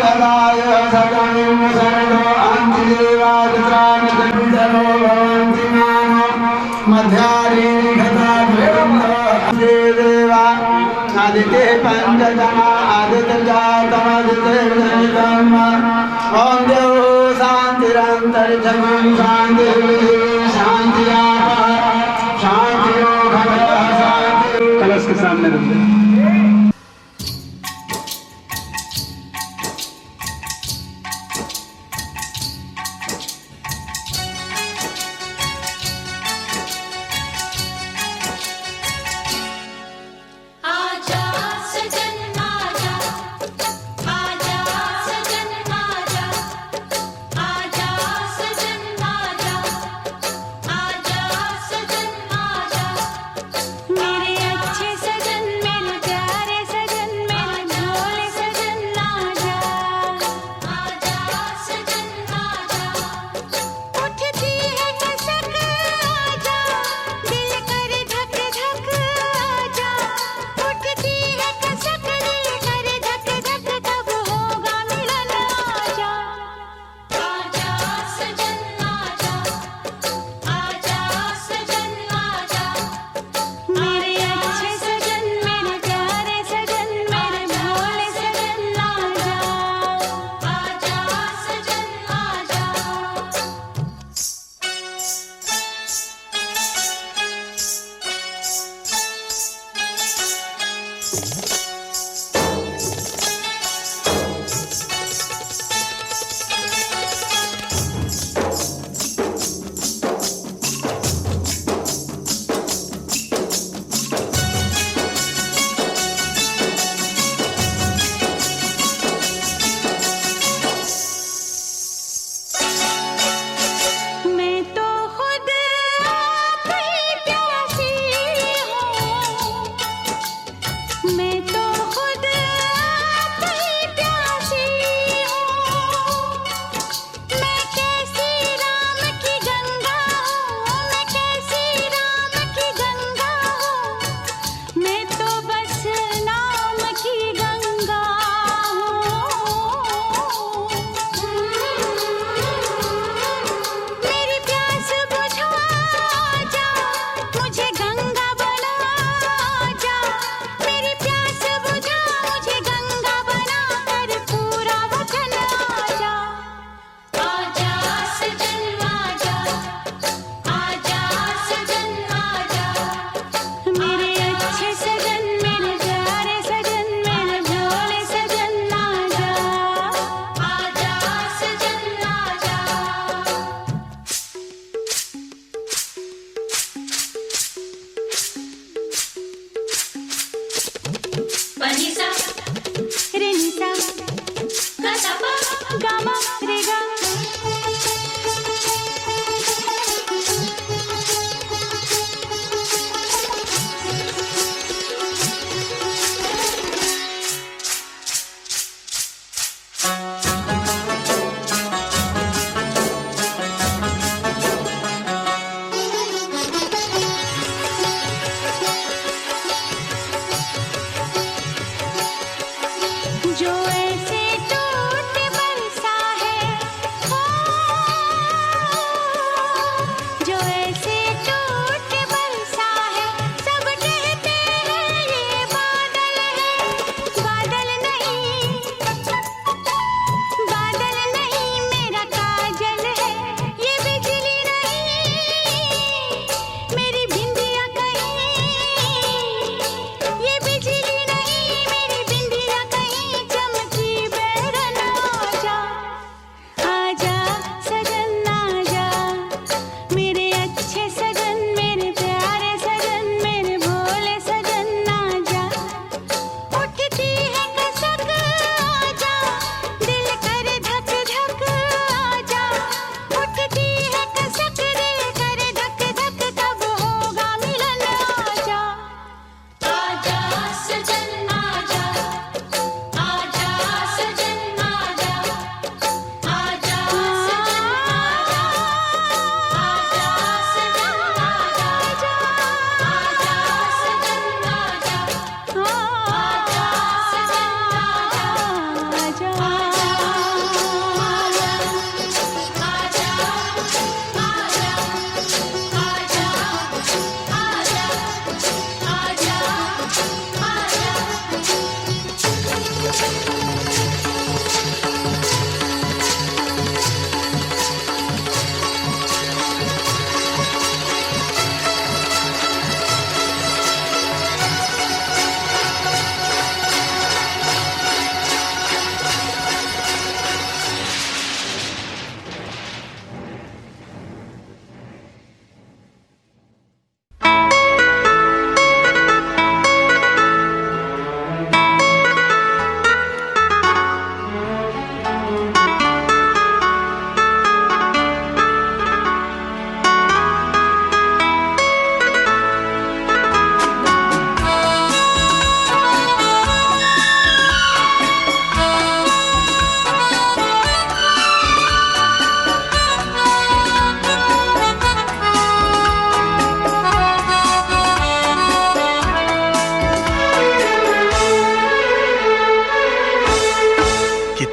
सदाय सगणं servo अन्तिदेवादित्राणिजनो भवन्ति मानो मध्यारे घटा देवा आदिते पंचजना आदित्य जातमदिते जनितम ओम देव शांतिरंतरिक्षं शांति शांतियाप शांतियो घटः शांति। कलश के सामने रख दे। जो ऐसे टूट बरसा है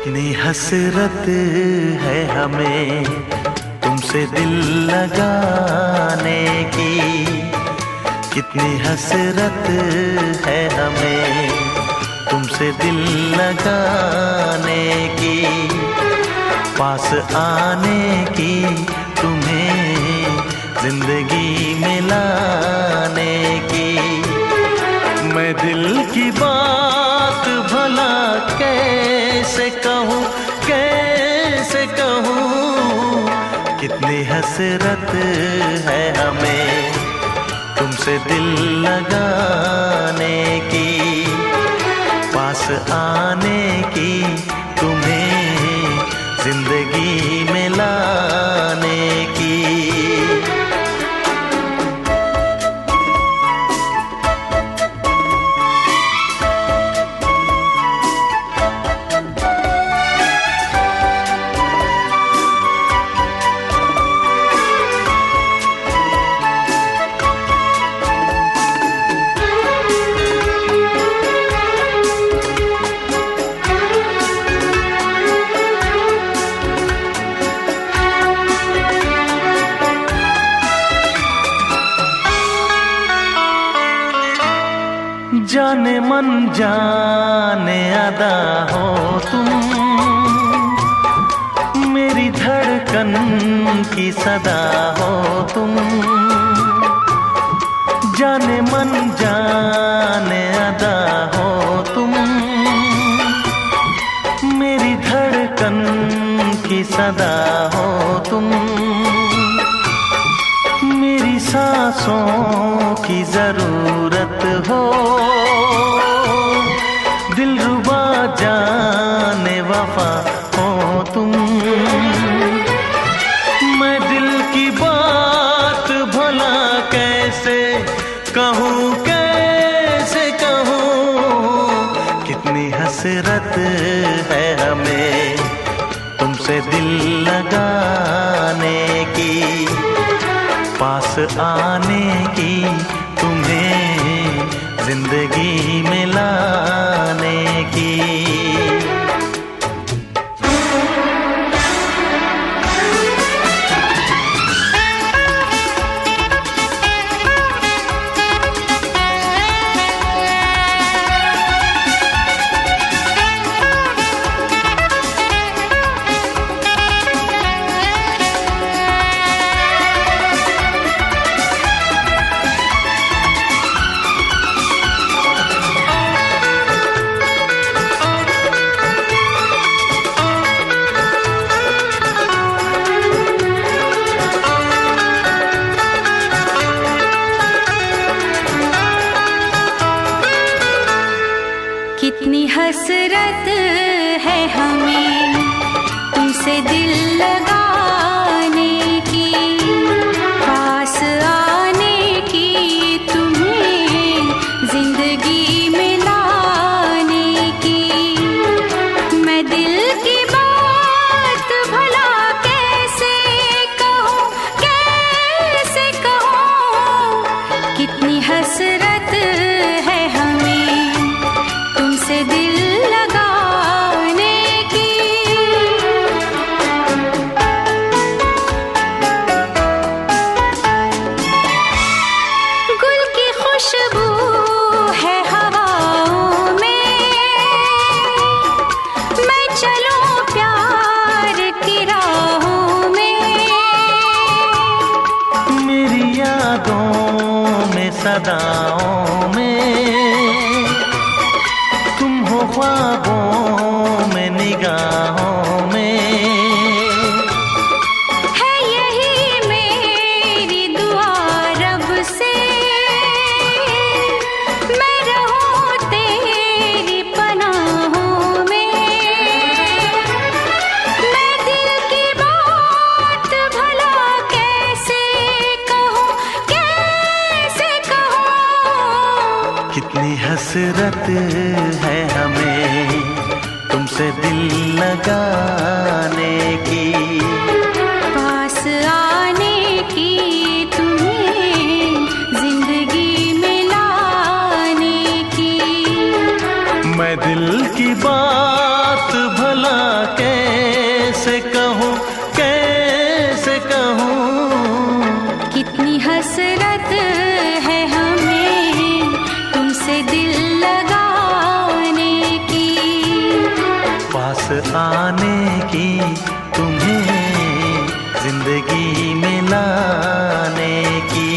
कितनी हसरत है हमें तुमसे दिल लगाने की, कितनी हसरत है हमें तुमसे दिल लगाने की, पास आने की, तुम्हें जिंदगी में लाने की। मैं दिल की बात भला कैसे कहूँ, कैसे कहूँ, कितनी हसरत है हमें तुमसे दिल लगाने की, पास आने की, तुम्हें जिंदगी में लाने की। जाने मन जाने अदा हो तुम, मेरी धड़कन की सदा हो तुम। जाने मन जाने अदा हो तुम, मेरी धड़कन की सदा हो तुम। मेरी सांसों की जरूरत हो, दिलरुबा जाने वफा हो तुम। मैं दिल की बात भला कैसे कहूँ, कैसे कहूँ, कितनी हसरत है हमें तुमसे दिल लगाने की, पास आने की, तुम्हें जिंदगी में लाने की। कितनी हसरत है हमें तुमसे दिल लगाने की, पास आने की, तुम्हें जिंदगी में लाने की। मैं दिल की बात भला कैसे कहूँ, कैसे कहूँ, कितनी हसरत है हमें तुमसे दिल लगाने की। गुल की खुशबू है हवाओं में, मैं चलूं प्यार की राहों में। मेरी यादों में सदाओं में, तुम हो ख्वाबों में निगाहों में। है यही मेरी दुआ रब से, मैं रहूं तेरी पनाहों में। मैं दिल की बात भला कैसे कहूँ, कैसे कहूँ, कितनी हसरत है हमें तुमसे दिल लगाने की, पास आने की, तुम्हें जिंदगी में लाने की। मैं दिल की बात भला की तुम्हें जिंदगी में लाने की।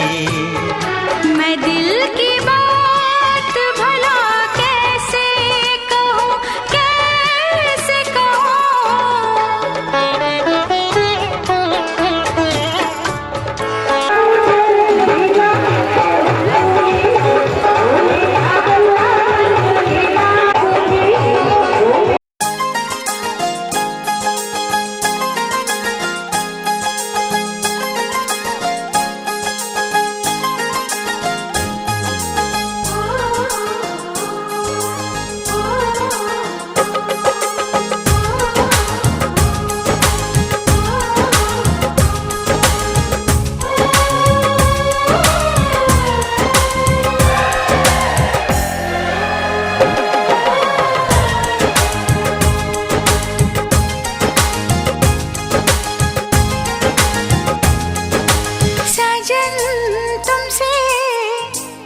मैं दिल की बात भला कैसे कहूँ, कैसे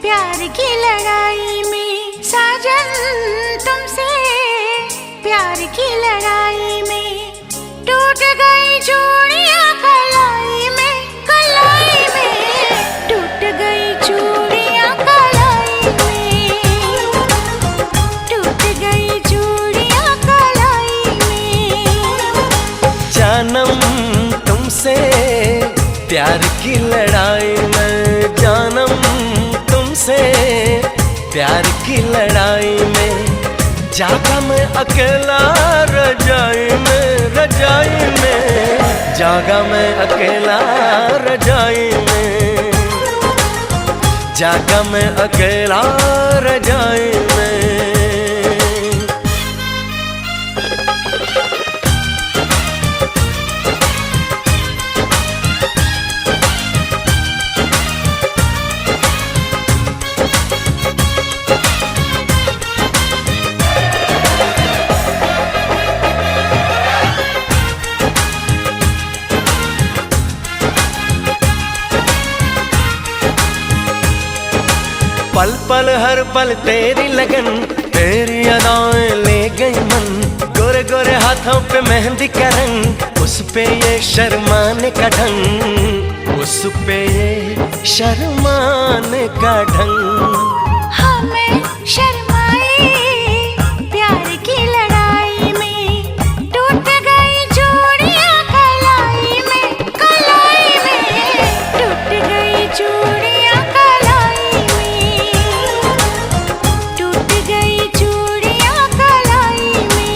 प्यार की लड़ाई में, साजन तुमसे प्यार की लड़ाई में टूट गई चूड़ियां कलाई में, कलाई में टूट गई चूड़ियां कलाई में, टूट गई चूड़ियां कलाई में। जानम तुमसे प्यार की लड़ाई में, जानम तुमसे प्यार की लड़ाई में जागा मैं अकेला रजाई में, रजाई में जागा मैं अकेला रजाई में, जागा मैं अकेला रजाई में। पल पल हर पल तेरी लगन, तेरी अदाएं ले गई मन, गोरे गोरे हाथों पे मेहंदी का रंग, उस पे ये शर्माने का ढंग, उस पे ये शर्माने का ढंग। हमें शर्माए प्यार की लड़ाई में टूट गई चूड़ियां कलाई में, कलाई में टूट गई चूड़ियां कलाई में, टूट गई चूड़ियां कलाई में।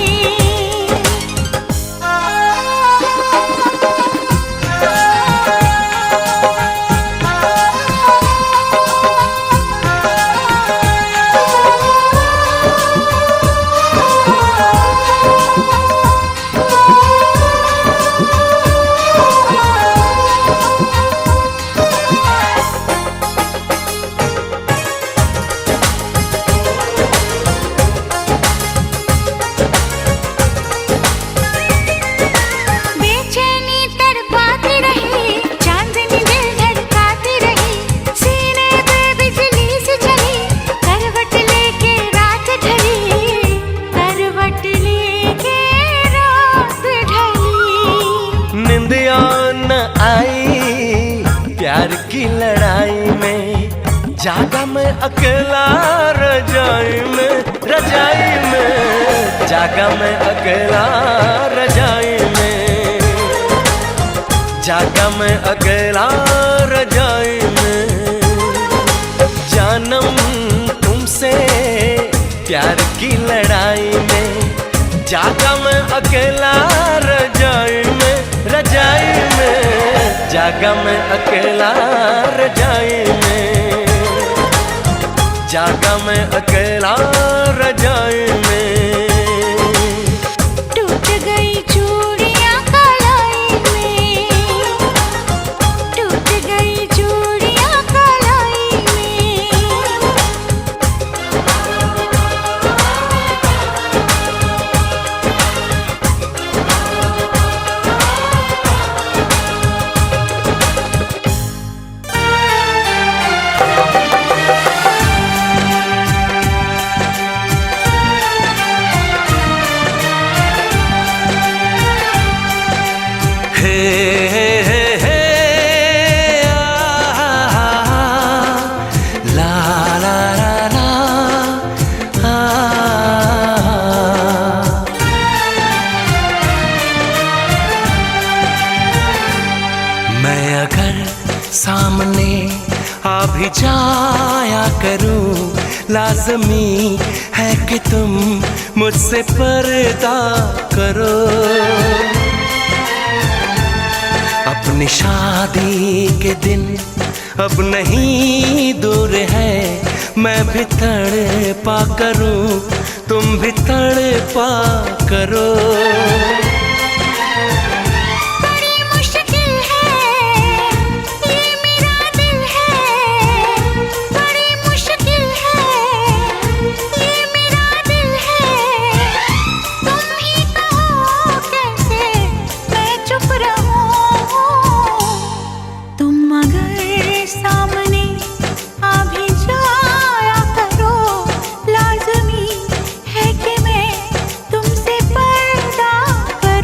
निंदिया न आई प्यार की लड़ाई में, जागा मैं अकेला रजाई में, रजाई में जागा मैं अकेला रजाई में, जागा मैं अकेला रजाई में। जानम तुमसे प्यार की लड़ाई में, जागा मैं अकेला रजाई में, रजाई में जागा मैं अकेला रजाई में, जागा मैं अकेला रजाई में। टूट गई चूड़ियां कलाई में, टूट गई चूड़ियां कलाई में। भी जाया करूं, लाज़मी है कि तुम मुझसे पर्दा करो। अपनी शादी के दिन अब नहीं दूर है, मैं भी तड़पा करूं, तुम भी तड़पा करो। बड़ी मुश्किल है ये मेरा दिल है, बड़ी मुश्किल है ये मेरा दिल है। तुम ही कहो कैसे मैं चुप रहूं, तुम अगर सामने आ भी जाया करो, लाज़मी है कि मैं तुमसे पर्दा करूं।